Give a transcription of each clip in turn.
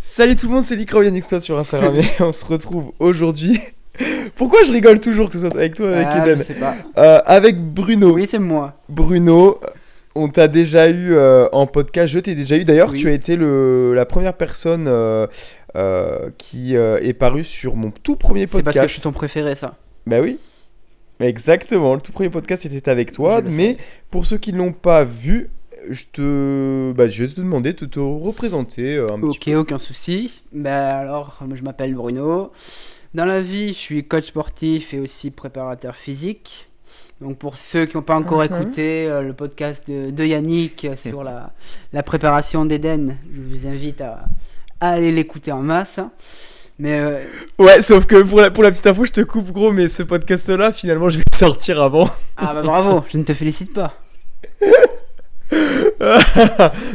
Salut tout le monde, c'est Likra ou Yannick Toi sur Instagram et on se retrouve aujourd'hui. Pourquoi je rigole toujours que ce soit avec toi ou avec Eden? Je sais pas. Avec Bruno. Oui, c'est moi. Bruno, on t'a déjà eu en podcast, je t'ai déjà eu. D'ailleurs, Oui. tu as été la première personne qui est parue sur mon tout premier C'est parce que je suis podcast. ton préféré, ça. Bah oui, exactement. Le tout premier podcast était avec toi. Je le Mais savais. pour ceux qui ne l'ont pas vu, je vais te demander de te représenter un petit Ok, peu. aucun souci. Alors, je m'appelle Bruno. Dans la vie, je suis coach sportif et aussi préparateur physique. Donc, pour ceux qui n'ont pas encore écouté le podcast de Yannick sur la préparation d'Eden, je vous invite à aller l'écouter en masse. Mais Ouais, sauf que pour la petite info, je te coupe gros, mais ce podcast-là, finalement, je vais le sortir avant. bravo, je ne te félicite pas.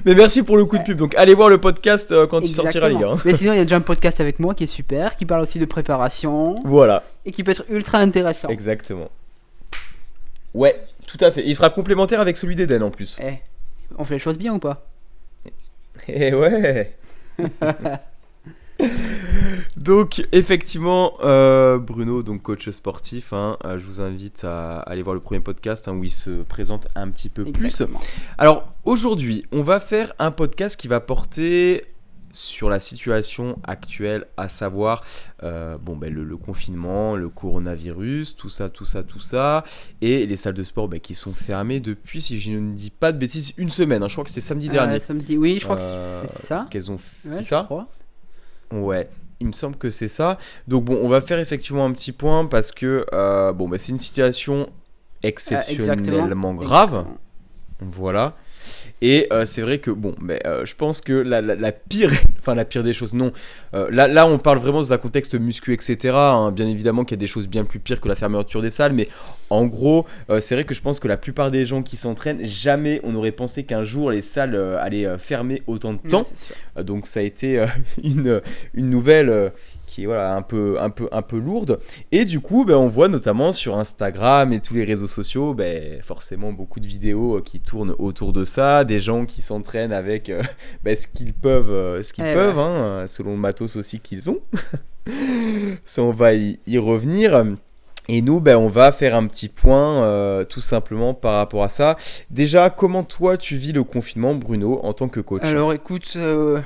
Mais merci pour le coup de pub. Donc allez voir le podcast quand il sortira, les Exactement. gars. Mais sinon, il y a déjà un podcast avec moi qui est super, qui parle aussi de préparation Voilà, et qui peut être ultra intéressant. exactement. Ouais, tout à fait. Il sera complémentaire avec celui d'Eden en plus. Eh, on fait les choses bien ou pas? Et ouais. Donc effectivement, Bruno, donc coach sportif, hein, je vous invite à aller voir le premier podcast où il se présente un petit peu plus. Exactement. Alors aujourd'hui, on va faire un podcast qui va porter sur la situation actuelle, à savoir le confinement, le coronavirus, tout ça, et les salles de sport qui sont fermées depuis, si je ne dis pas de bêtises, une semaine. Je crois que c'était samedi dernier. Samedi, oui, je crois que c'est ça. Qu'elles ont, Ouais, c'est je ça? crois. Ouais. Il me semble que c'est ça. Donc bon, on va faire effectivement un petit point parce que c'est une situation exceptionnellement grave. Exactement. Voilà. Et c'est vrai que je pense que la pire, enfin la pire des choses, non. Là, on parle vraiment dans un contexte muscu, etc. hein. Bien évidemment qu'il y a des choses bien plus pires que la fermeture des salles, mais en gros, c'est vrai que je pense que la plupart des gens qui s'entraînent, jamais on aurait pensé qu'un jour les salles allaient fermer autant de temps. Ouais, c'est sûr. Donc ça a été une nouvelle qui est voilà, un peu lourde. Et du coup, on voit notamment sur Instagram et tous les réseaux sociaux, forcément beaucoup de vidéos qui tournent autour de ça, des gens qui s'entraînent avec ce qu'ils peuvent, Ouais. hein, selon le matos aussi qu'ils ont. Ça, on va y revenir. Et nous, on va faire un petit point tout simplement par rapport à ça. Déjà, comment toi tu vis le confinement, Bruno, en tant que coach? Alors écoute, je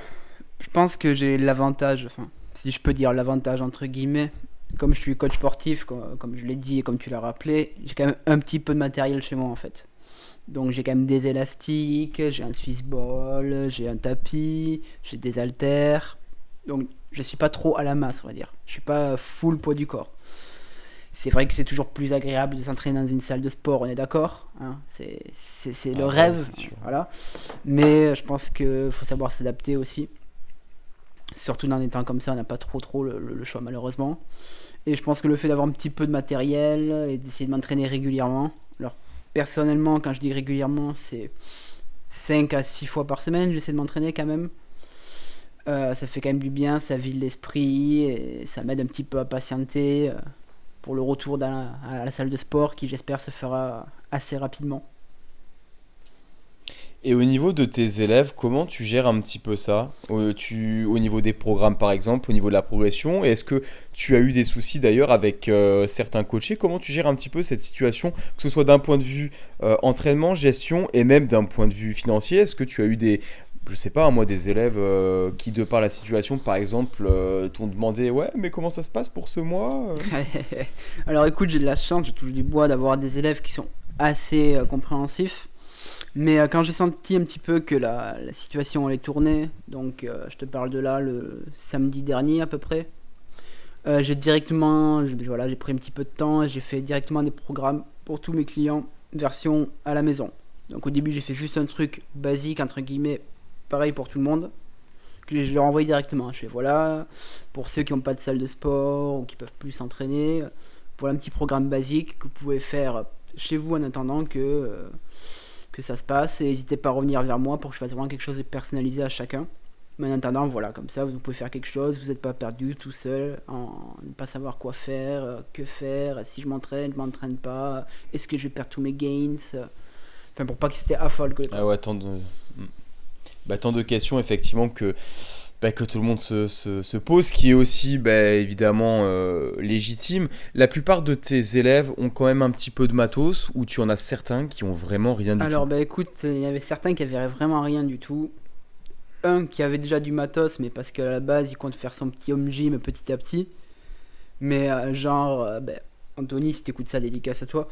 pense que j'ai l'avantage, enfin, si je peux dire l'avantage entre guillemets, comme je suis coach sportif, comme je l'ai dit et comme tu l'as rappelé, j'ai quand même un petit peu de matériel chez moi en fait. Donc j'ai quand même des élastiques, j'ai un Swiss ball, j'ai un tapis, j'ai des haltères. Donc je suis pas trop à la masse, on va dire. Je suis pas full poids du corps. C'est vrai que c'est toujours plus agréable de s'entraîner dans une salle de sport, on est d'accord, hein, c'est le rêve, c'est sûr. voilà. Mais je pense qu'il faut savoir s'adapter aussi. Surtout dans des temps comme ça, on n'a pas trop le choix malheureusement. Et je pense que le fait d'avoir un petit peu de matériel et d'essayer de m'entraîner régulièrement. Alors personnellement, quand je dis régulièrement, c'est 5 à 6 fois par semaine, j'essaie de m'entraîner quand même. Ça fait quand même du bien, ça vide l'esprit et ça m'aide un petit peu à patienter pour le retour à la salle de sport qui j'espère se fera assez rapidement. Et au niveau de tes élèves, comment tu gères un petit peu ça? Au niveau des programmes par exemple, au niveau de la progression, et est-ce que tu as eu des soucis d'ailleurs avec certains coachés? Comment tu gères un petit peu cette situation, que ce soit d'un point de vue entraînement, gestion, et même d'un point de vue financier? Est-ce que tu as eu je sais pas, moi, des élèves qui, de par la situation, par exemple, t'ont demandé, ouais, mais comment ça se passe pour ce mois? Alors écoute, j'ai de la chance, je touche du bois d'avoir des élèves qui sont assez compréhensifs. Mais quand j'ai senti un petit peu que la situation allait tourner, donc je te parle de là le samedi dernier à peu près, j'ai pris un petit peu de temps et j'ai fait directement des programmes pour tous mes clients version à la maison. Donc au début j'ai fait juste un truc basique entre guillemets, pareil pour tout le monde, que je leur envoie directement. Je fais voilà, pour ceux qui n'ont pas de salle de sport ou qui peuvent plus s'entraîner, voilà un petit programme basique que vous pouvez faire chez vous en attendant que ça se passe, et n'hésitez pas à revenir vers moi pour que je fasse vraiment quelque chose de personnalisé à chacun. Mais en attendant, voilà, comme ça vous pouvez faire quelque chose, vous n'êtes pas perdu tout seul, ne pas savoir quoi faire, que faire, si je m'entraîne pas, est-ce que je vais perdre tous mes gains, pour pas que c'était affole. Ah ouais, tant de questions effectivement que que tout le monde se pose, qui est aussi évidemment légitime. La plupart de tes élèves ont quand même un petit peu de matos, ou tu en as certains qui ont vraiment rien du tout? Alors, bah écoute, il y avait certains qui avaient vraiment rien du tout. Un qui avait déjà du matos, mais parce qu'à la base, il compte faire son petit home gym petit à petit. Mais Anthony, si t'écoutes ça, dédicace à toi.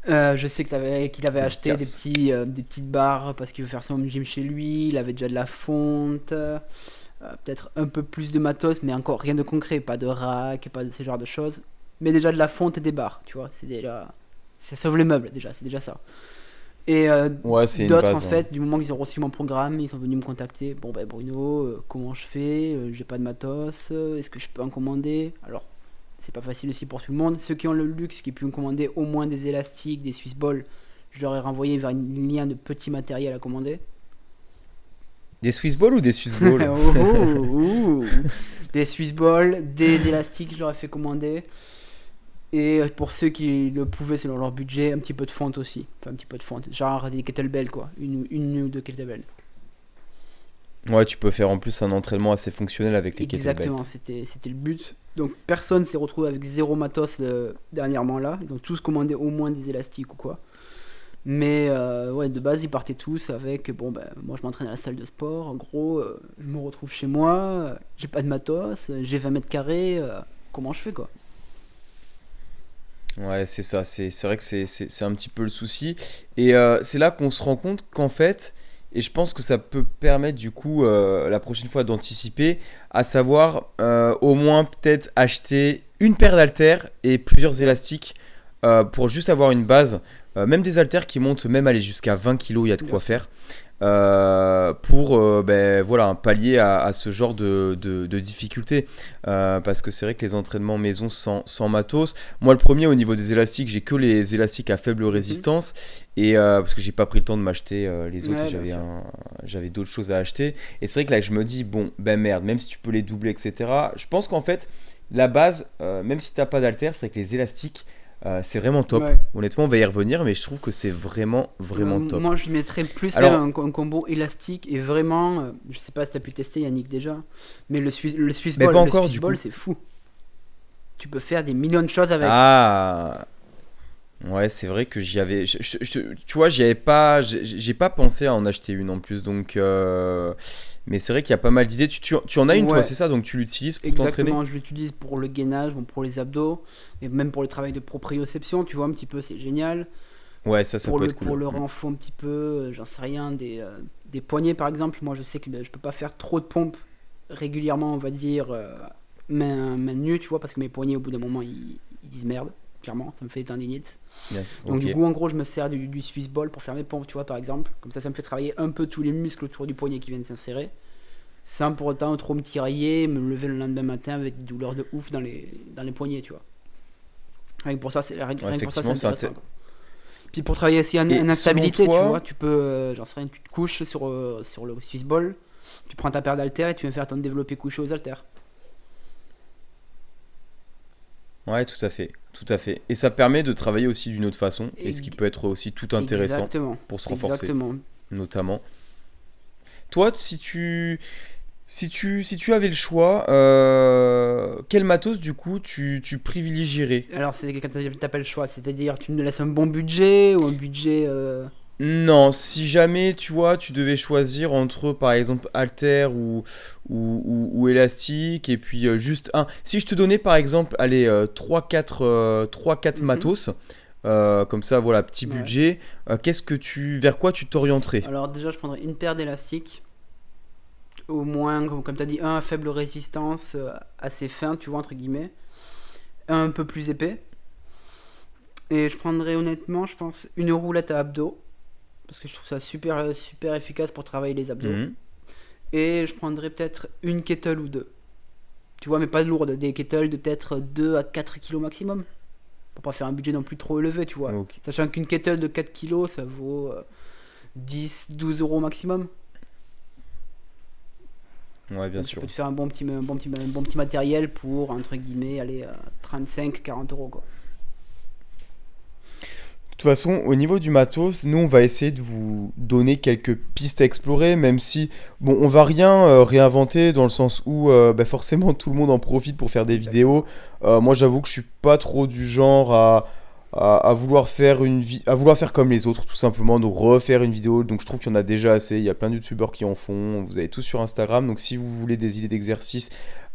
Je sais qu'il avait acheté Dédicace. des petites barres parce qu'il veut faire son home gym chez lui. Il avait déjà de la fonte, peut-être un peu plus de matos, mais encore rien de concret. Pas de rack, pas de ce genre de choses. Mais déjà de la fonte et des barres, tu vois. C'est déjà. Ça sauve les meubles, déjà, c'est déjà ça. Et Ouais, c'est une d'autres, en base, hein. fait, du moment qu'ils ont reçu mon programme, ils sont venus me contacter. Bon, ben Bruno, comment je fais? J'ai pas de matos, est-ce que je peux en commander? Alors, c'est pas facile aussi pour tout le monde. Ceux qui ont le luxe, qui peuvent commander au moins des élastiques, des Swiss balls, je leur ai renvoyé vers une lien de petit matériel à commander. Des Swiss balls ou des Swiss balls? Oh, oh, oh. Des Swiss balls, des élastiques, je leur ai fait commander. Et pour ceux qui le pouvaient selon leur budget, un petit peu de fonte aussi. Enfin, un petit peu de fonte. Genre des kettlebells, quoi. Une ou deux kettlebells. Ouais, tu peux faire en plus un entraînement assez fonctionnel avec les kettlebells. Exactement, c'était le but. Donc personne s'est retrouvé avec zéro matos dernièrement là. Ils ont tous commandé au moins des élastiques ou quoi. Mais ouais, de base, ils partaient tous avec bon, ben, moi je m'entraîne à la salle de sport. En gros, je me retrouve chez moi, j'ai pas de matos, j'ai 20 mètres carrés. Comment je fais quoi? Ouais, c'est ça, c'est vrai que c'est un petit peu le souci. Et c'est là qu'on se rend compte qu'en fait, et je pense que ça peut permettre du coup la prochaine fois d'anticiper, à savoir au moins peut-être acheter une paire d'haltères et plusieurs élastiques pour juste avoir une base. Même des haltères qui montent même aller jusqu'à 20 kilos, il y a de Bien quoi sûr. faire. Pour voilà, un pallier à ce genre de difficultés. Parce que c'est vrai que les entraînements maison sans matos, moi le premier au niveau des élastiques, j'ai que les élastiques à faible Mhm. résistance, et parce que j'ai pas pris le temps de m'acheter les autres, et Ouais, bien sûr. j'avais d'autres choses à acheter. Et c'est vrai que là je me dis, bon ben merde, même si tu peux les doubler, etc. Je pense qu'en fait la base, même si t'as pas d'haltère, c'est vrai que les élastiques, c'est vraiment top. Ouais. Honnêtement, on va y revenir, mais je trouve que c'est vraiment, vraiment top. Moi, je mettrais plus même Alors, un combo élastique et vraiment, je sais pas si t'as pu tester Yannick déjà, mais le Swiss mais ball, pas le encore Swiss du ball, coup. c'est fou. Tu peux faire des millions de choses avec. Ah, ouais, c'est vrai que j'y avais. Tu vois, j'y avais pas. J'ai pas pensé à en acheter une en plus. Donc, mais c'est vrai qu'il y a pas mal d'idées. Tu en as une toi, Ouais, c'est ça? Donc tu l'utilises pour t'entraîner? exactement. Je l'utilise pour le gainage, bon, pour les abdos, et même pour le travail de proprioception. Tu vois un petit peu, c'est génial. Ouais, ça peut être Pour cool. le Mm. renfort un petit peu, j'en sais rien, des poignets par exemple. Moi, je sais que je peux pas faire trop de pompes régulièrement, on va dire, main nue, tu vois, parce que mes poignets, au bout d'un moment, ils disent merde, clairement, ça me fait des tendinites. Yes, Donc, du ok. coup, en gros, je me sers du Swiss ball pour faire mes pompes, tu vois, par exemple. Comme ça me fait travailler un peu tous les muscles autour du poignet qui viennent s'insérer, sans pour autant trop me tirailler, me lever le lendemain matin avec des douleurs de ouf dans les poignets, tu vois. Ouais, Rien que pour ça, c'est effectivement, intéressant, quoi. Puis pour travailler aussi Et en selon instabilité, tu vois, toi, tu peux, j'en sais rien, tu te couches sur le Swiss ball, tu prends ta paire d'haltères et tu viens faire ton développé couché aux haltères. ouais, tout à fait, tout à fait. Et ça permet de travailler aussi d'une autre façon, et ce qui Ex- peut être aussi tout intéressant Exactement, pour se renforcer, exactement. notamment. Toi, si tu avais le choix, quel matos du coup tu privilégierais? Alors c'est quand t'as pas le choix, c'est-à-dire tu me laisses un bon budget ou un budget... Non, si jamais tu vois, tu devais choisir entre par exemple halter ou élastique, et puis juste un. Si je te donnais par exemple, allez, 3-4 mhm, matos, comme ça, voilà, petit ouais. budget, vers quoi tu t'orienterais? Alors déjà je prendrais une paire d'élastiques, au moins, comme t'as dit, un à faible résistance, assez fin, tu vois, entre guillemets, un peu plus épais. Et je prendrais honnêtement, je pense, une roulette à abdos, parce que je trouve ça super efficace pour travailler les abdos. Mhm. Et je prendrais peut-être une kettle ou deux. Tu vois, mais pas lourde, des kettles de peut-être 2 à 4 kilos maximum. Pour pas faire un budget non plus trop élevé, tu vois. Ok. Sachant qu'une kettle de 4 kilos, ça vaut 10-12 € maximum. Ouais, bien Donc tu sûr. peux te faire un bon petit matériel pour, entre guillemets, aller à 35-40 € quoi. toute façon, au niveau du matos, nous, on va essayer de vous donner quelques pistes à explorer, même si, bon, on va rien réinventer dans le sens où, bah, forcément, tout le monde en profite pour faire des vidéos. Moi, j'avoue que je suis pas trop du genre à vouloir faire à vouloir faire comme les autres, tout simplement, donc refaire une vidéo. Donc, je trouve qu'il y en a déjà assez. Il y a plein de youtubeurs qui en font. Vous avez tous sur Instagram. Donc, si vous voulez des idées d'exercices,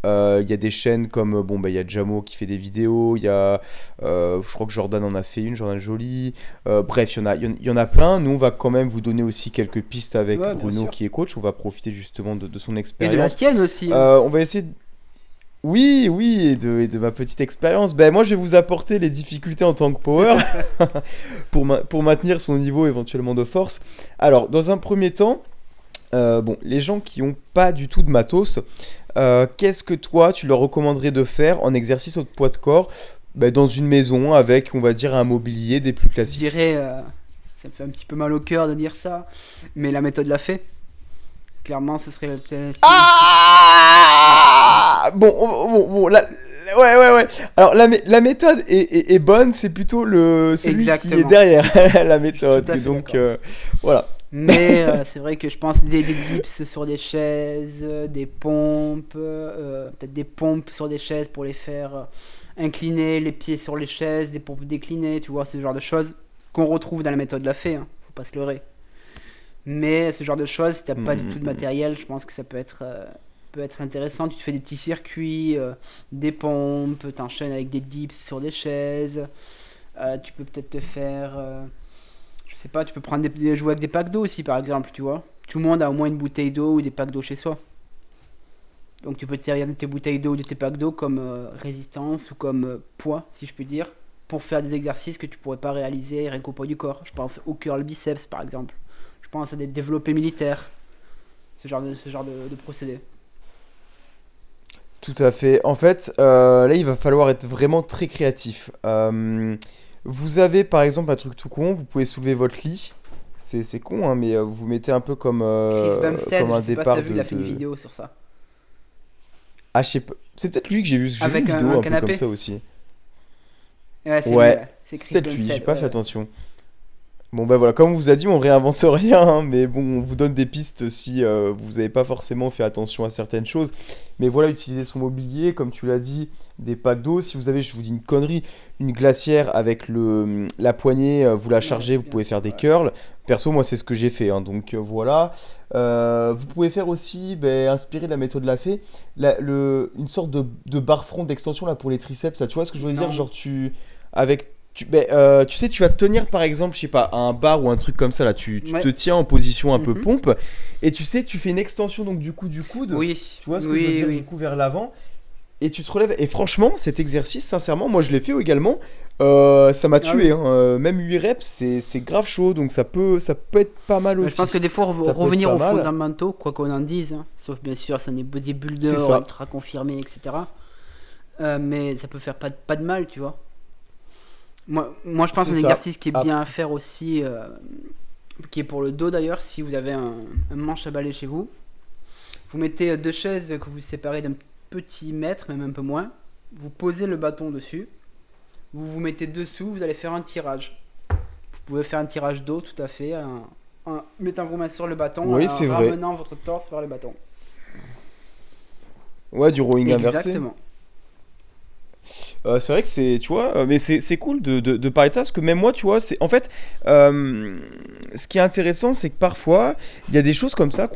il y a des chaînes comme, bon, bah, il y a Jamo qui fait des vidéos. Il y a, je crois que Jordan en a fait une, Jordan Jolie. Bref, il y en a plein. Nous, on va quand même vous donner aussi quelques pistes avec Ouais, bien Bruno sûr. qui est coach. On va profiter justement de son Et de la expérience. tienne aussi, hein. On va essayer oui, oui, et de ma petite expérience. Ben, moi, je vais vous apporter les difficultés en tant que power pour maintenir son niveau éventuellement de force. Alors, dans un premier temps, bon, les gens qui n'ont pas du tout de matos, qu'est-ce que toi, tu leur recommanderais de faire en exercice au poids de corps ben, dans une maison avec, on va dire, un mobilier des plus Je classiques? dirais, ça me fait un petit peu mal au cœur de dire ça, mais la méthode l'a fait. Clairement, ce serait peut-être. Ah bon, bon, ouais, ouais, ouais. Alors, la méthode est bonne, c'est plutôt celui qui est Exactement. derrière la Je suis tout méthode. à Et fait donc, d'accord. voilà. Mais c'est vrai que je pense des dips sur des chaises, des pompes, peut-être des pompes sur des chaises pour les faire incliner, les pieds sur les chaises, des pompes déclinées, tu vois, ce genre de choses qu'on retrouve dans la méthode l'a fait, hein, faut pas se leurrer. Mais ce genre de choses, si t'as pas du tout de Mm. matériel, je pense que ça peut être intéressant. Tu te fais des petits circuits, des pompes, t'enchaînes avec des dips sur des chaises. Tu peux peut-être te faire, je sais pas, tu peux prendre jouer avec des packs d'eau aussi, par exemple, tu vois. Tout le monde a au moins une bouteille d'eau ou des packs d'eau chez soi. Donc tu peux te servir de tes bouteilles d'eau ou de tes packs d'eau comme résistance ou comme poids, si je puis dire, pour faire des exercices que tu pourrais pas réaliser rien qu'au poids du corps. Je pense au curl biceps, par exemple. Je pense à des développés militaires, ce genre de procédé. Tout à fait. En fait, là, il va falloir être vraiment très créatif. Vous avez, par exemple, un truc tout con, vous pouvez soulever votre lit. C'est con, hein, mais vous mettez un peu Chris Bumstead, comme je un sais pas si t'as départ vu, il a fait une vidéo sur ça. Ah, je sais pas. C'est peut-être lui que j'ai vu. J'ai vu une Avec vidéo un un peu comme canapé. ça aussi. Ouais, c'est lui, Ouais, ouais. C'est c'est Chris peut-être lui, j'ai Bumstead, pas ouais, fait ouais. attention. Bon bah voilà, comme on vous a dit, on réinvente rien, hein, mais bon, on vous donne des pistes si vous n'avez pas forcément fait attention à certaines choses. Mais voilà, utiliser son mobilier, comme tu l'as dit, des packs d'eau. Si vous avez, je vous dis une connerie, une glacière avec la poignée, vous la Ouais, chargez, vous bien pouvez faire sûr, des ouais. curls. Perso, moi, c'est ce que j'ai fait, hein, donc voilà. Vous pouvez faire aussi, ben, inspiré de la méthode Lafay, une sorte de barre front d'extension là pour les triceps. Là, tu vois ce que je veux dire? Non. Genre, tu sais, tu vas te tenir par exemple, je sais pas, à un bar ou un truc comme ça, là, tu te Ouais. tiens en position un peu Mhm. pompe, et tu sais, tu fais une extension donc du coup du coude, Oui, tu vois ce que je veux oui, dire, du oui. coup vers l'avant, et tu te relèves. Et franchement, cet exercice, sincèrement, moi je l'ai fait également, ça m'a Ah tué, oui. hein, même 8 reps, c'est grave chaud, donc ça peut être pas mal Je pense que aussi. des fois, Ça peut être revenir pas aux mal, fondamentaux, quoi qu'on en dise, hein, sauf bien sûr, ça n'est c'est bodybuilder ça, ultra confirmé, etc. Mais ça peut faire pas de mal, tu vois. Moi, je pense c'est un ça. exercice qui est Ah, bien à faire aussi, qui est pour le dos d'ailleurs, si vous avez un manche à balai chez vous. Vous mettez deux chaises que vous séparez d'un petit mètre, même un peu moins. Vous posez le bâton dessus. Vous vous mettez dessous, vous allez faire un tirage. Vous pouvez faire un tirage dos tout à fait, en mettant vos mains sur le bâton et oui, en c'est vrai. ramenant votre torse vers le bâton. Ouais, du rowing inversé. Exactement. C'est vrai que c'est, tu vois, mais c'est cool de parler de ça parce que même moi, tu vois, c'est en fait, euh, ce qui est intéressant, c'est que parfois, il y a des choses comme ça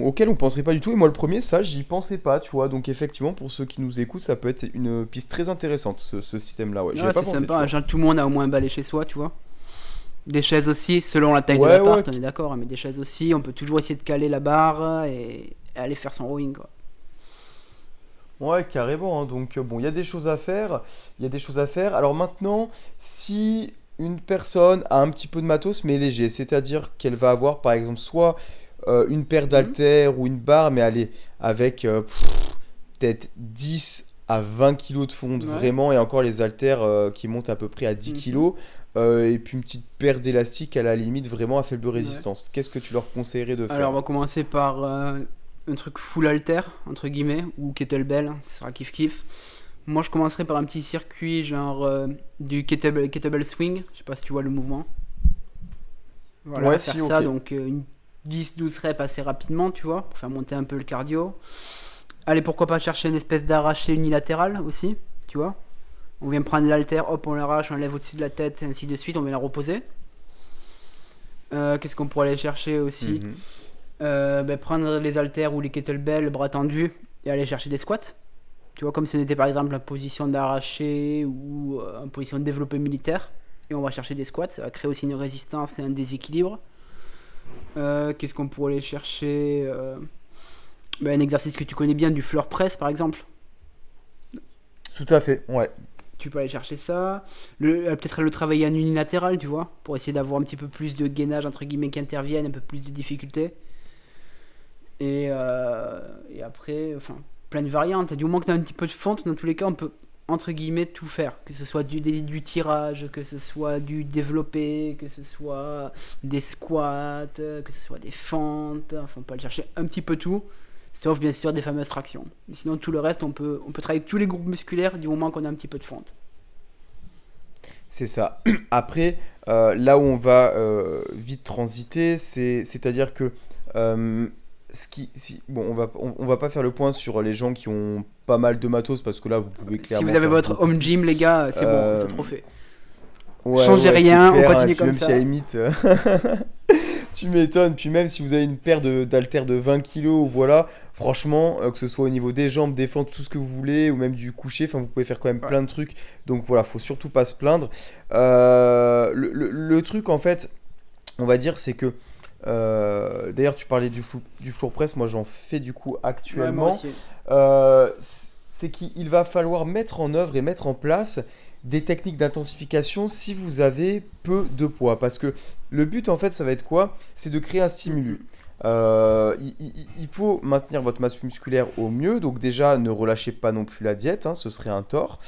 auxquelles on penserait pas du tout. Et moi, le premier, ça, j'y pensais pas, tu vois. Donc, effectivement, pour ceux qui nous écoutent, ça peut être une piste très intéressante, ce système-là. Ouais, j'y avais Ouais, pas c'est pensé, tu sympa. vois. Genre, tout le monde a au moins un balai chez soi, tu vois. Des chaises aussi, selon la taille de Ouais, ouais, l'appart, on est d'accord, hein, mais des chaises aussi, on peut toujours essayer de caler la barre et aller faire son rowing, quoi. ouais, carrément, hein. Donc, bon, il y a des choses à faire. Il y a des choses à faire. Alors maintenant, si une personne a un petit peu de matos mais léger, c'est-à-dire qu'elle va avoir, par exemple, soit une paire Mhm. d'haltères ou une barre, mais allez, avec peut-être 10 à 20 kilos de fonte Ouais. vraiment, et encore les haltères qui montent à peu près à 10 Mhm. kilos, et puis une petite paire d'élastiques à la limite vraiment à faible Ouais. résistance. Qu'est-ce que tu leur conseillerais de Alors, faire? on va commencer par un truc full alter, entre guillemets, ou kettlebell, hein, ce sera kiff kiff. Moi, je commencerai par un petit circuit, genre du kettlebell swing, je sais pas si tu vois le mouvement. Voilà, Ouais, faire si, ça, ok. donc une 10-12 reps assez rapidement, tu vois, pour faire monter un peu le cardio. Allez, pourquoi pas chercher une espèce d'arraché unilatéral aussi, tu vois. On vient prendre l'haltère, hop, on l'arrache, on lève au-dessus de la tête, et ainsi de suite, on vient la reposer. Qu'est-ce qu'on pourrait aller chercher aussi? Mhm. Prendre les haltères ou les kettlebells, bras tendus, et aller chercher des squats. Tu vois, comme si on était par exemple en position d'arraché ou en position de développé militaire. Et on va chercher des squats, ça va créer aussi une résistance et un déséquilibre. Qu'est-ce qu'on pourrait aller chercher? Un exercice que tu connais bien, du floor press par exemple. Tout à fait, ouais. Tu peux aller chercher ça. Peut-être le travailler en unilatéral, tu vois, pour essayer d'avoir un petit peu plus de gainage entre guillemets qui interviennent, un peu plus de difficulté. Et après, enfin, plein de variantes. Du moment que tu as un petit peu de fonte, dans tous les cas, on peut entre guillemets tout faire. Que ce soit du tirage, que ce soit du développé, que ce soit des squats, que ce soit des fentes. Enfin, on peut aller chercher un petit peu tout. Sauf bien sûr des fameuses tractions. Mais sinon, tout le reste, on peut travailler avec tous les groupes musculaires du moment qu'on a un petit peu de fonte. C'est ça. Après, là où on va vite transiter, c'est-à-dire que bon, on va pas faire le point sur les gens qui ont pas mal de matos parce que là, vous pouvez Si clairement vous avez faire votre beaucoup home plus. gym, les gars, c'est bon, Euh, c'est trop fait. ouais, Changez ouais, c'est rien, on clair, hein. Et continue puis comme même si à la ça. limite, tu m'étonnes. Puis même si vous avez une paire d'haltères de 20 kilos, voilà, franchement, que ce soit au niveau des jambes, des fentes, tout ce que vous voulez, ou même du coucher, enfin, vous pouvez faire quand même Ouais. plein de trucs. Donc voilà, faut surtout pas se plaindre. Le truc, en fait, on va dire, c'est que. D'ailleurs, tu parlais du floor press, moi j'en fais du coup Ouais, moi actuellement. aussi. C'est qu'il va falloir mettre en œuvre et mettre en place des techniques d'intensification si vous avez peu de poids. Parce que le but, en fait, ça va être quoi? C'est de créer un stimulus. Mhm. Il faut maintenir votre masse musculaire au mieux. Donc déjà, ne relâchez pas non plus la diète, hein, ce serait un tort.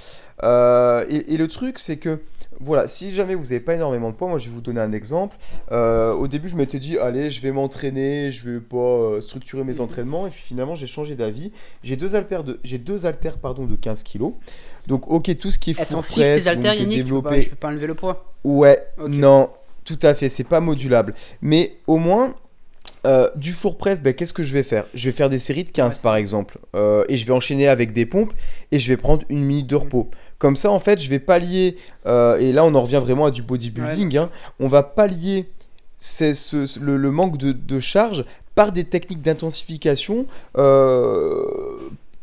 Et le truc, c'est que, voilà, si jamais vous n'avez pas énormément de poids, moi je vais vous donner un exemple. Au début, je m'étais dit, allez, je vais m'entraîner, je vais pas structurer mes Mhm. entraînements. Et puis finalement, j'ai changé d'avis. J'ai deux haltères pardon, de 15 kilos. Donc, ok, tout ce qui est Elles sont four fixes tes press, haltères, donc Yannick, je développer. peux pas enlever le poids. Ouais, Ok. non, tout à fait, c'est pas modulable. Mais au moins, du floor press, ben, qu'est-ce que je vais faire? Je vais faire des séries de Ouais, 15 c'est par bien. exemple. Et je vais enchaîner avec des pompes et je vais prendre une minute de Mhm. repos. Comme ça, en fait, je vais pallier, et là on en revient vraiment à du Ouais, bien bodybuilding, hein, sûr. on va pallier le manque de charge par des techniques d'intensification.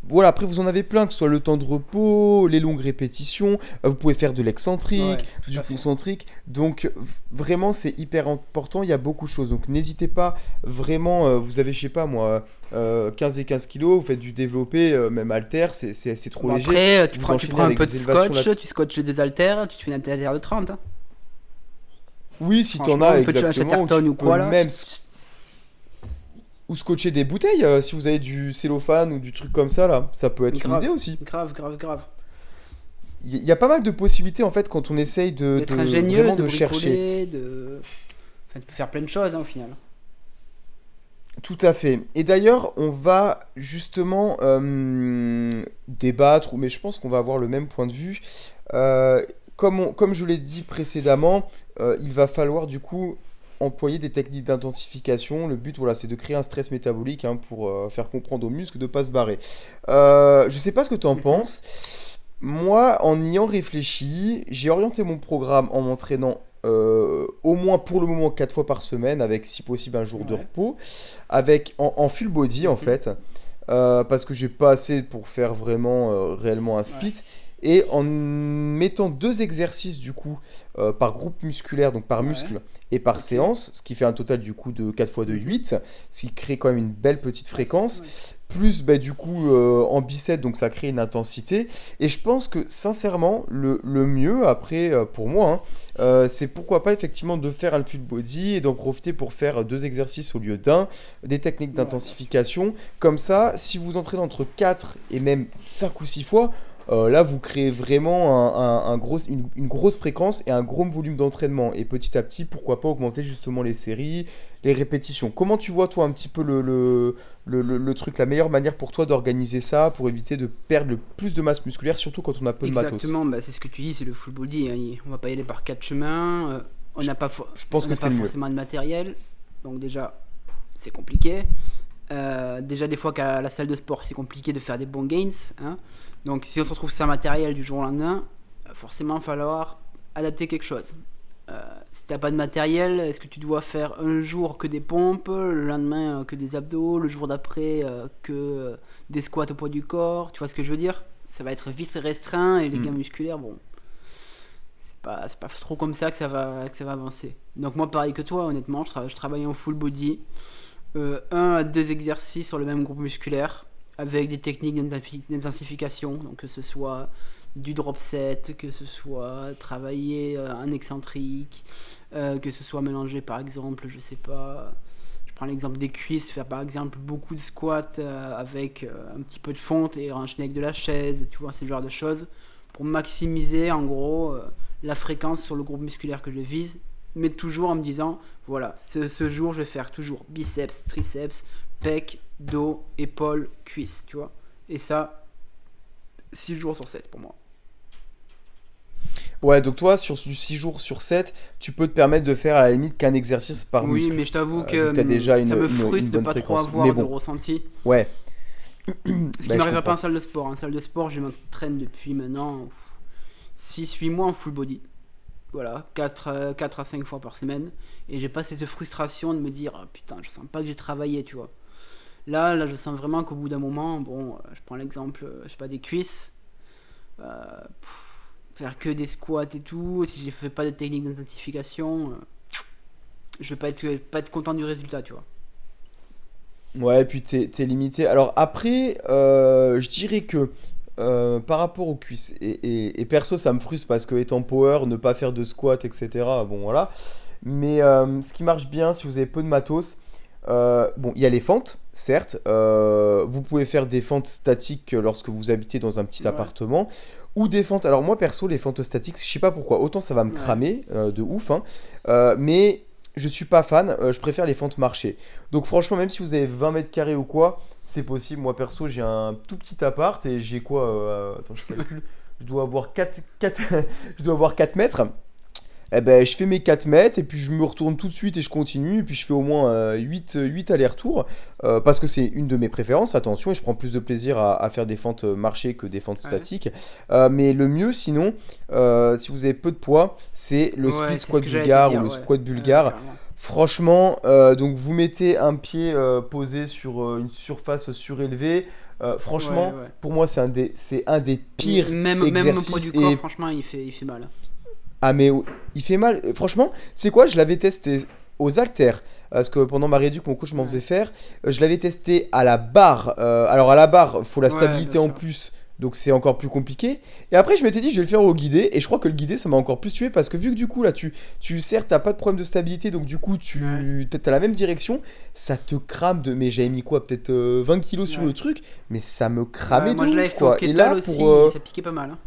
Voilà, après vous en avez plein, que ce soit le temps de repos, les longues répétitions, vous pouvez faire de l'excentrique, Ouais, tout du à fait. concentrique. Donc vraiment c'est hyper important, il y a beaucoup de choses. Donc n'hésitez pas, vraiment, vous avez, je sais pas moi, 15 et 15 kilos, vous faites du développé, même halter, c'est trop Bon, léger. après, Vous tu enchaînez prends un avec peu de des élévations scotch, tu scotches les deux haltères, tu te fais une haltère de 30, hein. Oui, si t'en Franchement, as un peu de exactement, ou tu chatterton ou peux quoi là. même ou scotcher des bouteilles, si vous avez du cellophane ou du truc comme ça là, ça peut être une idée Grave, aussi. grave, grave, grave. Il y a pas mal de possibilités en fait quand on essaye D'être de ingénieux, vraiment de de chercher. bricoler, de. Enfin, tu peux faire plein de choses hein, au final. Tout à fait. Et d'ailleurs, on va justement débattre, mais je pense qu'on va avoir le même point de vue. Euh, comme je l'ai dit précédemment, il va falloir du coup employer des techniques d'intensification. Le but, voilà, c'est de créer un stress métabolique hein, pour faire comprendre aux muscles de ne pas se barrer. Je sais pas ce que tu en Mhm. penses. Moi, en y en réfléchi, j'ai orienté mon programme en m'entraînant au moins pour le moment 4 fois par semaine, avec si possible un jour de Ouais. repos, en full body en Mhm. fait, parce que j'ai pas assez pour faire vraiment réellement un Ouais. split, et en mettant deux exercices du coup par groupe musculaire, donc par Ouais. muscle et par Ok. séance, ce qui fait un total du coup de 4 fois de Mhm. 8, ce qui crée quand même une belle petite Ouais, c'est pas fréquence. mal. Plus bah, du coup en biceps, donc ça crée une intensité. Et je pense que sincèrement, le mieux après pour moi, hein, c'est pourquoi pas effectivement de faire un full body et d'en profiter pour faire deux exercices au lieu d'un, des techniques Ouais, bien sûr. d'intensification. Comme ça, si vous entraînez entre 4 et même 5 ou 6 fois, là vous créez vraiment une grosse fréquence et un gros volume d'entraînement. Et petit à petit, pourquoi pas augmenter justement les séries, les répétitions. Comment tu vois toi un petit peu le truc, la meilleure manière pour toi d'organiser ça pour éviter de perdre le plus de masse musculaire, surtout quand on a peu de matos? Exactement, bah, c'est ce que tu dis, c'est le full body, hein. On va pas y aller par quatre chemins. On n'a pas, Je pense on que n'a c'est pas le mieux. forcément de matériel, donc déjà, c'est compliqué. Déjà, des fois qu'à la salle de sport, c'est compliqué de faire des bons gains, hein. Donc, si on se retrouve sans matériel du jour au lendemain, forcément, il va falloir adapter quelque chose. Si t'as pas de matériel, est-ce que tu dois faire un jour que des pompes, le lendemain que des abdos, le jour d'après que des squats au poids du corps? Tu vois ce que je veux dire? Ça va être vite restreint et les gains Mm. musculaires, bon, c'est pas trop comme ça que ça va avancer. Donc moi, pareil que toi, honnêtement, je travaille en full body, un à deux exercices sur le même groupe musculaire, avec des techniques d'intensification, donc que ce soit du drop set, que ce soit travailler en excentrique, que ce soit mélanger par exemple, je sais pas, je prends l'exemple des cuisses, faire par exemple beaucoup de squats avec un petit peu de fonte et enchaîner avec de la chaise, tu vois, ce genre de choses, pour maximiser en gros la fréquence sur le groupe musculaire que je vise, mais toujours en me disant, voilà, ce jour je vais faire toujours biceps, triceps, pec, dos, épaules, cuisses, tu vois. Et ça, 6 jours sur 7 pour moi. Ouais, donc toi, sur 6 jours sur 7, tu peux te permettre de faire à la limite qu'un exercice par Oui, muscle, mais je t'avoue vu que que tu as déjà ça me une frustre de bonne pas trop fréquence. Mais avoir de bon, ressenti. ouais, Ce qui bah, je m'arrive pas en comprends. salle de sport. En salle de sport, je m'entraîne depuis maintenant 6-8 mois en full body. Voilà, 4 à 5 fois par semaine. Et j'ai pas cette frustration de me dire, ah, putain, je sens pas que j'ai travaillé, tu vois. Là, je sens vraiment qu'au bout d'un moment, bon, je prends l'exemple, je sais pas, des cuisses. euh, Faire que des squats et tout, si je fais pas de technique d'identification, je vais pas être content du résultat, tu vois. Ouais, et puis t'es limité. Alors après, je dirais que par rapport aux cuisses, et perso, ça me frustre parce que étant power, ne pas faire de squat, etc. Bon, voilà. Mais ce qui marche bien, si vous avez peu de matos, bon, il y a les fentes, certes. Vous pouvez faire des fentes statiques lorsque vous habitez dans un petit Ouais, appartement. Ou des fentes. Alors, moi, perso, les fentes statiques, je sais pas pourquoi. Autant ça va me ouais. cramer de ouf, hein, mais je suis pas fan. Je préfère les fentes marchées. Donc, franchement, même si vous avez 20 mètres carrés ou quoi, c'est possible. Moi, perso, j'ai un tout petit appart et j'ai quoi attends, je calcule. Je dois avoir 4 je dois avoir 4 mètres. Eh ben, je fais mes 4 mètres et puis je me retourne tout de suite et je continue. Et puis je fais au moins 8 allers-retours parce que c'est une de mes préférences, attention, et je prends plus de plaisir à faire des fentes marchées que des fentes Ouais. statiques. Mais le mieux, sinon, si vous avez peu de poids, c'est le split Ouais, c'est ce squat que j'allais te bulgare ou dire, le ouais. squat bulgare. Carrément. Franchement, donc vous mettez un pied posé sur une surface surélevée. Ouais, Franchement, ouais. pour moi, c'est un des pires Même au poids exercices du corps, et franchement, il fait mal. ah mais il fait mal. Franchement, c'est quoi? Je l'avais testé aux haltères. Parce que pendant ma réduc, mon coach m'en faisait Ouais, faire. Je l'avais testé à la barre. Alors à la barre, faut la ouais, bien stabilité en sûr. plus. Donc c'est encore plus compliqué. Et après, je m'étais dit, je vais le faire au guidé. Et je crois que le guidé, ça m'a encore plus tué. Parce que vu que du coup, là, certes, t'as pas de problème de stabilité. Donc du coup, Ouais, t'as la même direction. Ça te crame de. Mais j'avais mis quoi? Peut-être 20 kilos sur le ouais. truc. Mais ça me Ouais, cramait de moi je l'avais ouf, fait au quoi. Et kettle là, pour. aussi, ça piquait pas mal, hein.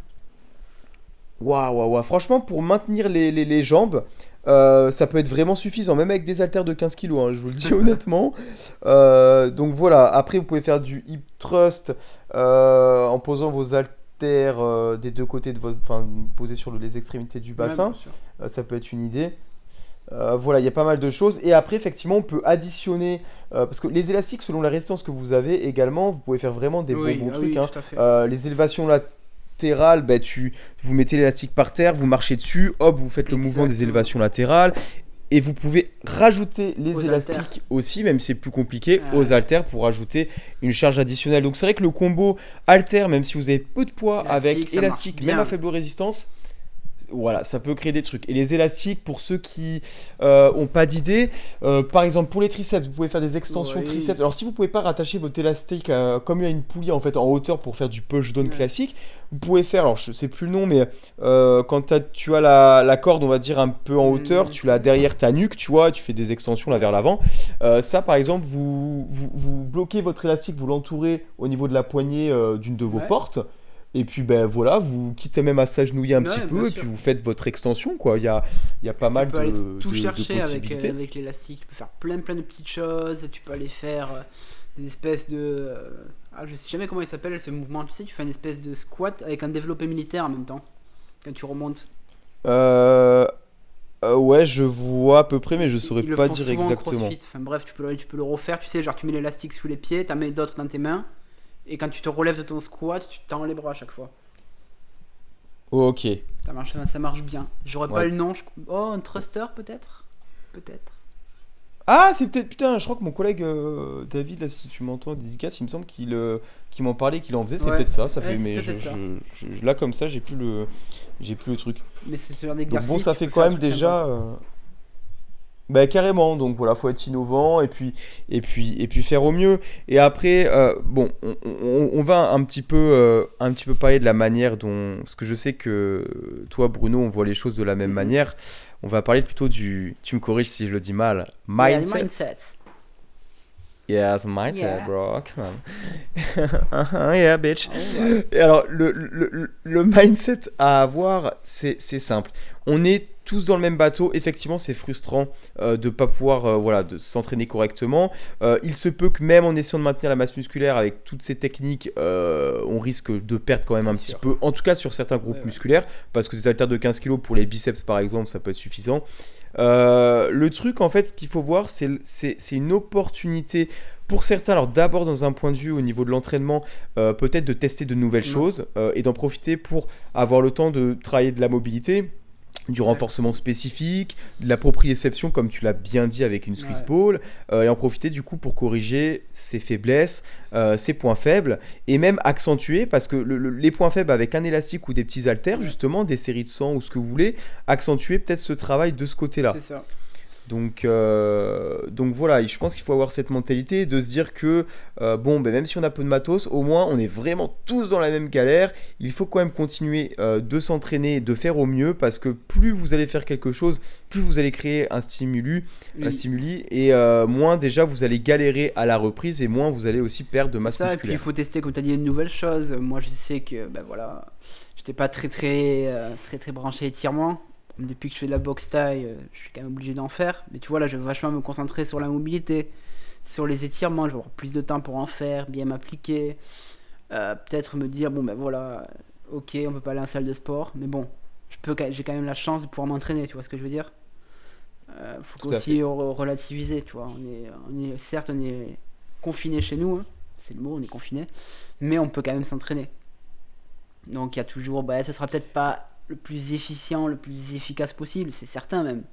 Waouh, waouh, waouh. Franchement, pour maintenir les jambes, ça peut être vraiment suffisant, même avec des haltères de 15 kilos, hein, je vous le dis honnêtement. Donc voilà, après vous pouvez faire du hip thrust en posant vos haltères des deux côtés de votre. Enfin, posés sur les extrémités du Ouais, bien bassin. sûr. Ça peut être une idée. Voilà, il y a pas mal de choses. Et après, effectivement, on peut additionner. Parce que les élastiques, selon la résistance que vous avez également, vous pouvez faire vraiment des bons, Oui, bons ah trucs, oui, hein. tout à fait. Les élévations latérales, bah, vous mettez l'élastique par terre, vous marchez dessus, hop, vous faites le mouvement des Exactement. élévations latérales. Et vous pouvez rajouter les Aux haltères. élastiques aussi, même si c'est plus compliqué, aux Ouais. haltères pour rajouter une charge additionnelle. Donc c'est vrai que le combo haltère, même si vous avez peu de poids, Élastique, avec ça marche élastique, même à bien. faible résistance, voilà, ça peut créer des trucs. Et les élastiques, pour ceux qui ont pas d'idée, par exemple pour les triceps, vous pouvez faire des extensions triceps. Oui. Alors si vous pouvez pas rattacher votre élastique comme à une poulie en fait en hauteur pour faire du push down Ouais. classique, vous pouvez faire, alors je sais plus le nom, mais quand tu as la corde, on va dire un peu en hauteur, tu l'as Mhm. derrière ta nuque, tu vois, tu fais des extensions là Ouais. vers l'avant. Ça par exemple, vous bloquez votre élastique, vous l'entourez au niveau de la poignée d'une de vos Ouais. portes. Et puis ben voilà, vous quittez même à s'agenouiller un petit Ouais, bien peu et puis sûr. vous faites votre extension quoi. Il y a pas Tu mal peux aller tout de chercher possibilités. avec l'élastique. Tu peux faire plein de petites choses. Tu peux aller faire des espèces de. Ah, je sais jamais comment il s'appelle ce mouvement. Tu sais, tu fais une espèce de squat avec un développé militaire en même temps. Quand tu remontes. Euh, Ouais, je vois à peu près, mais je saurais Ils le pas font dire souvent en exactement. crossfit. Enfin bref, tu peux le refaire. Tu sais, genre tu mets l'élastique sous les pieds, t'en mets d'autres dans tes mains. Et quand tu te relèves de ton squat, tu tends les bras à chaque fois. Ok. Ça marche bien. J'aurais pas Ouais. le nom. Oh, un thruster peut-être. Peut-être. Ah, c'est peut-être. Putain, je crois que mon collègue David, là, si tu m'entends, dédicace, il me semble qu'il m'en parlait, qu'il en faisait. C'est Ouais, peut-être ça. Ça ouais fait. c'est Mais peut-être ça. là, comme ça, j'ai plus le truc. Mais c'est ce genre Donc bon, d'exercice, ça tu fait peux quand faire des même trucs sympas. déjà. Bah carrément, donc voilà, faut être innovant et puis faire au mieux. Et après, bon, on va un petit peu parler de la manière dont, parce que je sais que toi, Bruno, on voit les choses de la même Mhm. manière. On va parler plutôt tu me corriges si je le dis mal, Yeah, le mindset. mindset. Yes, mindset, Yeah. bro, come on. Yeah, bitch. Alright. Et alors, le mindset à avoir, c'est simple. On est tous dans le même bateau. Effectivement, c'est frustrant de ne pas pouvoir voilà, de s'entraîner correctement. Il se peut que même en essayant de maintenir la masse musculaire avec toutes ces techniques, on risque de perdre quand même C'est un petit sûr. peu. En tout cas, sur certains Ouais, groupes ouais. musculaires. Parce que des haltères de 15 kilos pour les biceps, par exemple, ça peut être suffisant. Le truc, en fait, ce qu'il faut voir, c'est une opportunité pour certains, alors d'abord dans un point de vue au niveau de l'entraînement, peut-être de tester de nouvelles Ouais. choses et d'en profiter pour avoir le temps de travailler de la mobilité, du Ouais. renforcement spécifique, de la proprioception comme tu l'as bien dit avec une Swiss Ouais. ball, et en profiter du coup pour corriger ses faiblesses, ses points faibles, et même accentuer, parce que les points faibles avec un élastique ou des petits haltères, Ouais. justement, des séries de 100 ou ce que vous voulez, accentuer peut-être ce travail de ce C'est côté-là. ça. Donc voilà, je pense qu'il faut avoir cette mentalité de se dire que, bon, ben, même si on a peu de matos, au moins on est vraiment tous dans la même galère. Il faut quand même continuer de s'entraîner, de faire au mieux, parce que plus vous allez faire quelque chose, plus vous allez créer un Oui. stimuli, et moins déjà vous allez galérer à la reprise, et moins vous allez aussi perdre de C'est masse ça. Et puis il musculaire. faut tester, comme tu as dit, une nouvelle chose. Moi, je sais que, ben voilà, j'étais pas très branché étirement. Depuis que je fais de la boxe taille, je suis quand même obligé d'en faire. Mais tu vois, là, je vais vachement me concentrer sur la mobilité, sur les étirements. Je vais avoir plus de temps pour en faire, bien m'appliquer. Peut-être me dire, bon, ben voilà, ok, on peut pas aller en salle de sport. Mais bon, j'ai quand même la chance de pouvoir m'entraîner, tu vois ce que je veux dire. Faut Tout à aussi fait. relativiser, tu vois. Certes, on est confiné chez nous, hein. C'est le mot, on est confiné. Mais on peut quand même s'entraîner. Donc il y a toujours, bah, ce sera peut-être pas le plus efficient, le plus efficace possible, c'est certain même.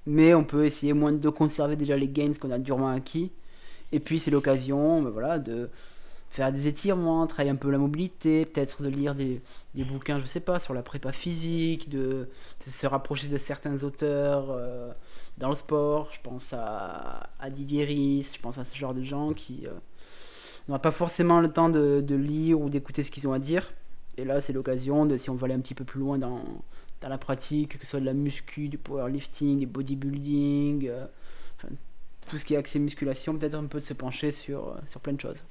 Mais on peut essayer moins de conserver déjà les gains qu'on a durement acquis. Et puis c'est l'occasion, bah, voilà, de faire des étirements, travailler un peu la mobilité, peut-être de lire des bouquins, je sais pas, sur la prépa physique, de se rapprocher de certains auteurs dans le sport. Je pense à Didier Rhys, je pense à ce genre de gens qui n'ont pas forcément le temps de lire ou d'écouter ce qu'ils ont à dire. Et là, c'est l'occasion de, si on veut aller un petit peu plus loin dans la pratique, que ce soit de la muscu, du powerlifting, du bodybuilding, enfin, tout ce qui est axé musculation, peut-être un peu de se pencher sur plein de choses.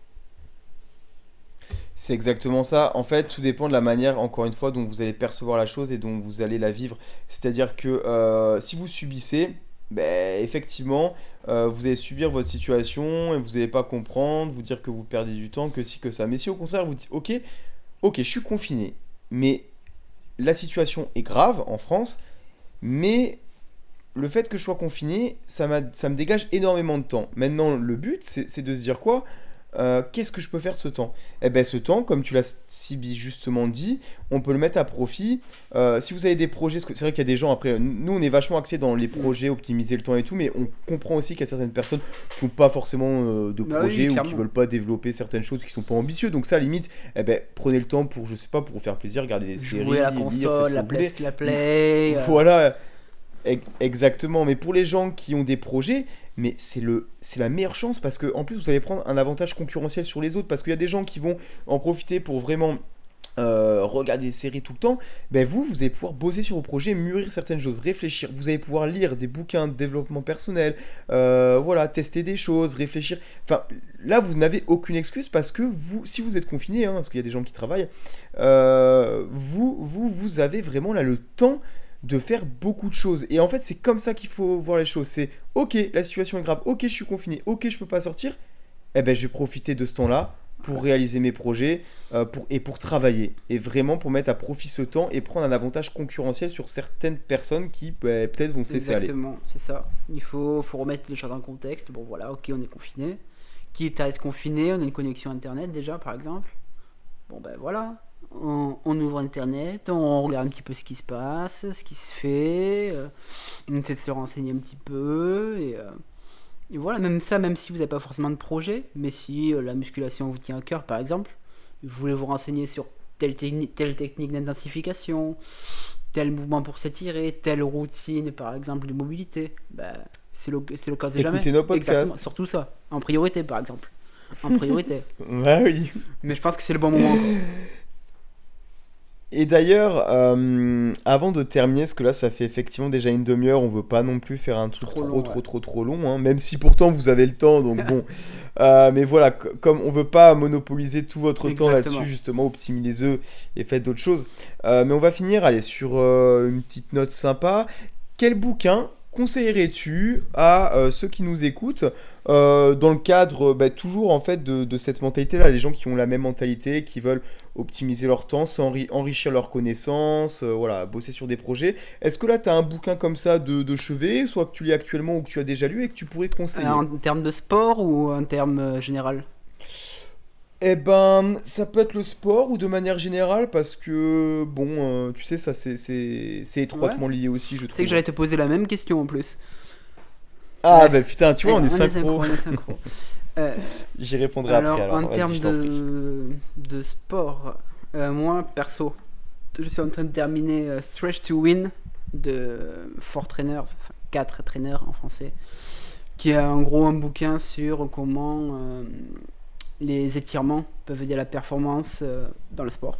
C'est exactement ça. En fait, tout dépend de la manière, encore une fois, dont vous allez percevoir la chose et dont vous allez la vivre. C'est-à-dire que si vous subissez, ben, effectivement, vous allez subir votre situation et vous n'allez pas comprendre, vous dire que vous perdez du temps, que si, que ça. Mais si au contraire, vous dites, ok, ok, je suis confiné, mais la situation est grave en France, mais le fait que je sois confiné, ça me dégage énormément de temps. Maintenant, le but, c'est de se dire quoi? Qu'est-ce que je peux faire ce temps? Eh ben ce temps, comme tu l'as si justement dit, on peut le mettre à profit. Si vous avez des projets, parce que c'est vrai qu'il y a des gens, après, nous on est vachement axés dans les Mm. projets, optimiser le temps et tout, mais on comprend aussi qu'il y a certaines personnes qui n'ont pas forcément de Bah oui, projet ou qui clairement. veulent pas développer certaines choses qui sont pas ambitieux. Donc ça, à la limite, eh ben, prenez le temps pour, je sais pas, pour vous faire plaisir, regarder des Jouer à la séries, lire, faites console, ce que vous voulez. la play. Voilà, exactement, mais pour les gens qui ont des projets, mais c'est la meilleure chance parce que en plus vous allez prendre un avantage concurrentiel sur les autres parce qu'il y a des gens qui vont en profiter pour vraiment regarder des séries tout le temps. Ben vous allez pouvoir bosser sur vos projets, mûrir certaines choses, réfléchir. Vous allez pouvoir lire des bouquins de développement personnel, voilà, tester des choses, réfléchir. Enfin, là vous n'avez aucune excuse parce que vous, si vous êtes confiné, hein, parce qu'il y a des gens qui travaillent, vous avez vraiment là le temps de faire beaucoup de choses. Et en fait, c'est comme ça qu'il faut voir les choses. C'est ok, la situation est grave, ok, je suis confiné, ok, je peux pas sortir. Eh ben, je vais profiter de ce temps-là pour réaliser mes projets pour travailler. Et vraiment pour mettre à profit ce temps et prendre un avantage concurrentiel sur certaines personnes qui peut-être vont se laisser aller. Exactement, c'est ça. Faut remettre les choses en contexte. Bon voilà, ok, on est confiné. Quitte à être confiné, on a une connexion internet déjà par exemple. Bon ben voilà, on ouvre internet, on regarde un petit peu ce qui se passe, ce qui se fait, on essaie de se renseigner un petit peu et voilà, même ça, même si vous n'avez pas forcément de projet, mais si la musculation vous tient à cœur par exemple, vous voulez vous renseigner sur telle technique d'intensification, tel mouvement pour s'étirer, telle routine par exemple de mobilité, bah, c'est le cas de jamais. Écoutez nos podcasts. Exactement, surtout ça, en priorité par exemple. En priorité. Bah oui. Mais je pense que c'est le bon moment. Quoi. Et d'ailleurs, avant de terminer, parce que là ça fait effectivement déjà une demi-heure, on veut pas non plus faire un truc trop long, hein, même si pourtant vous avez le temps, donc bon. Mais voilà, comme on veut pas monopoliser tout votre temps là-dessus, justement, optimisez-le et faites d'autres choses. Mais on va finir, allez, sur une petite note sympa. Quel bouquin conseillerais-tu à ceux qui nous écoutent dans le cadre toujours en fait de cette mentalité-là, les gens qui ont la même mentalité, qui veulent optimiser leur temps, enrichir leurs connaissances, voilà, bosser sur des projets. Est-ce que là tu as un bouquin comme ça de chevet, soit que tu lis actuellement ou que tu as déjà lu et que tu pourrais conseiller? En termes de sport ou en termes général? Eh ben, ça peut être le sport ou de manière générale parce que, bon, tu sais, ça c'est étroitement lié aussi, je trouve. C'est que j'allais te poser la même question en plus. Ah, bah putain, tu vois, on est synchro. On est synchro. J'y répondrai après. Alors, en termes de sport, moi, perso, je suis en train de terminer Stretch to Win de 4 Trainers, 4 traîneurs en français, qui est en gros un bouquin sur comment les étirements peuvent aider à la performance dans le sport,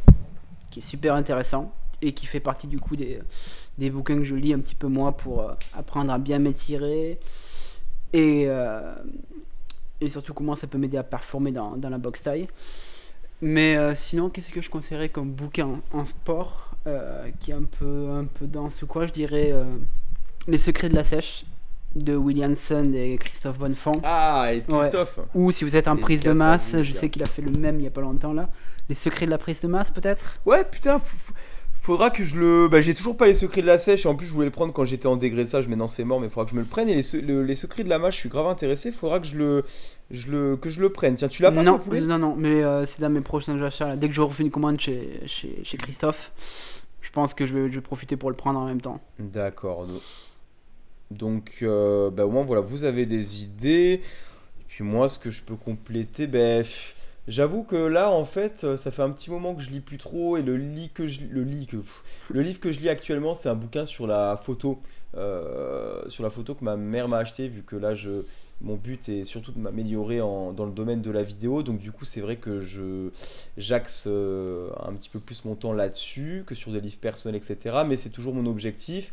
qui est super intéressant et qui fait partie du coup des bouquins que je lis un petit peu moi pour apprendre à bien m'étirer et surtout comment ça peut m'aider à performer dans la boxe taille. Mais sinon, qu'est-ce que je conseillerais comme bouquin en sport qui est un peu dense ou quoi? Je dirais Les secrets de la sèche de Williamson et Christophe Bonnefond. Ah, et Christophe. Ouais. Ou si vous êtes en prise de masse, je sais qu'il a fait le même il y a pas longtemps là. Les secrets de la prise de masse peut-être. Ouais, putain, faudra que je le... Bah, j'ai toujours pas les secrets de la sèche, et en plus je voulais le prendre quand j'étais en dégraissage, mais non c'est mort, mais faudra que je me le prenne. Et les secrets de la masse, je suis grave intéressé, faudra que je le prenne. Tiens, tu l'as pas? Non, mais c'est dans mes prochains achats là. Dès que je refais une commande chez Christophe, je pense que je vais profiter pour le prendre en même temps. D'accord. Donc, au moins, voilà, vous avez des idées. Et puis moi, ce que je peux compléter, j'avoue que là, en fait, ça fait un petit moment que je lis plus trop. Et le livre que je lis actuellement, c'est un bouquin sur la photo. Sur la photo que ma mère m'a acheté, vu que là, mon but est surtout de m'améliorer dans le domaine de la vidéo. Donc du coup, c'est vrai que j'axe un petit peu plus mon temps là-dessus que sur des livres personnels, etc. Mais c'est toujours mon objectif.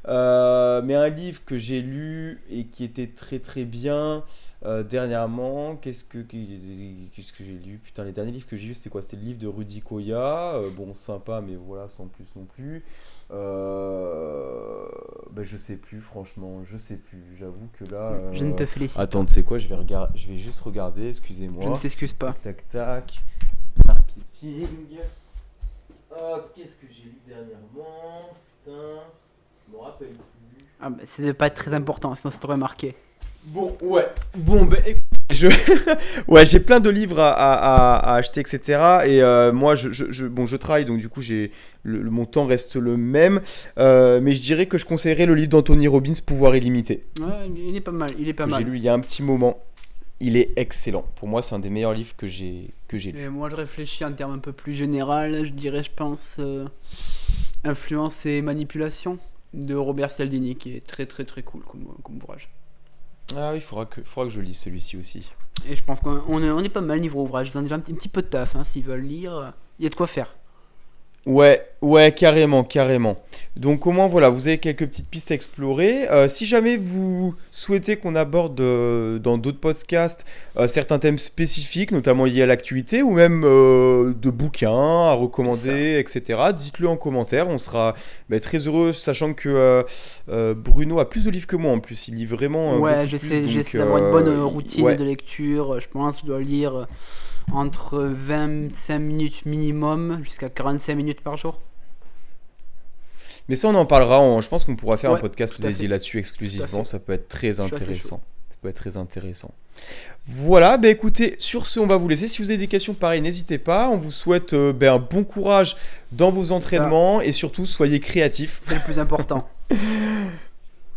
Mais un livre que j'ai lu et qui était très très bien dernièrement, qu'est-ce que j'ai lu? Putain, les derniers livres que j'ai lus, c'était quoi? C'était le livre de Rudy Koya, bon sympa mais voilà, sans plus non plus. Je sais plus, franchement, je sais plus, j'avoue que là... Je ne te félicite. Attends, tu sais quoi, je vais juste regarder, excusez-moi. Je ne t'excuse pas. Tac, marketing. Qu'est-ce que j'ai lu dernièrement? Putain... Je me rappelle plus. Ah c'est de pas être très important, sinon ça t'aurait marqué. Bon, ouais. Bon, écoute, ouais, j'ai plein de livres à acheter, etc. Et moi, je travaille, donc du coup, mon temps reste le même. Mais je dirais que je conseillerais le livre d'Anthony Robbins, Pouvoir illimité. Ouais, il est pas mal, J'ai lu il y a un petit moment. Il est excellent. Pour moi, c'est un des meilleurs livres que j'ai lu. Et moi, je réfléchis en termes un peu plus général. Je dirais, je pense, Influence et manipulation de Robert Cialdini, qui est très très très cool comme ouvrage. Ah oui, il faudra que je lise celui-ci aussi. Et je pense qu'on est pas mal niveau ouvrage. Ils ont déjà un petit peu de taf, hein, s'ils veulent lire. Il y a de quoi faire. Ouais, carrément. Donc au moins voilà, vous avez quelques petites pistes à explorer. Si jamais vous souhaitez qu'on aborde dans d'autres podcasts certains thèmes spécifiques, notamment liés à l'actualité, ou même de bouquins à recommander, etc., dites-le en commentaire. On sera très heureux, sachant que Bruno a plus de livres que moi en plus. Il lit vraiment j'essaie d'avoir une bonne routine de lecture. Je pense que je dois lire entre 25 minutes minimum jusqu'à 45 minutes par jour. Mais ça, on en parlera. Je pense qu'on pourra faire un Ouais, podcast tout à dédié fait. là-dessus exclusivement. fait. Ça peut être très Je suis assez intéressant. Ça peut être très intéressant. Voilà, bah écoutez, sur ce, on va vous laisser. Si vous avez des questions pareilles, n'hésitez pas. On vous souhaite un bon courage dans vos entraînements et surtout, soyez créatifs. C'est le plus important.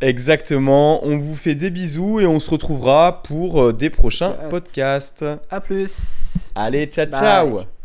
Exactement. On vous fait des bisous et on se retrouvera pour des prochains podcasts. À plus. Allez, ciao, Bye. ciao!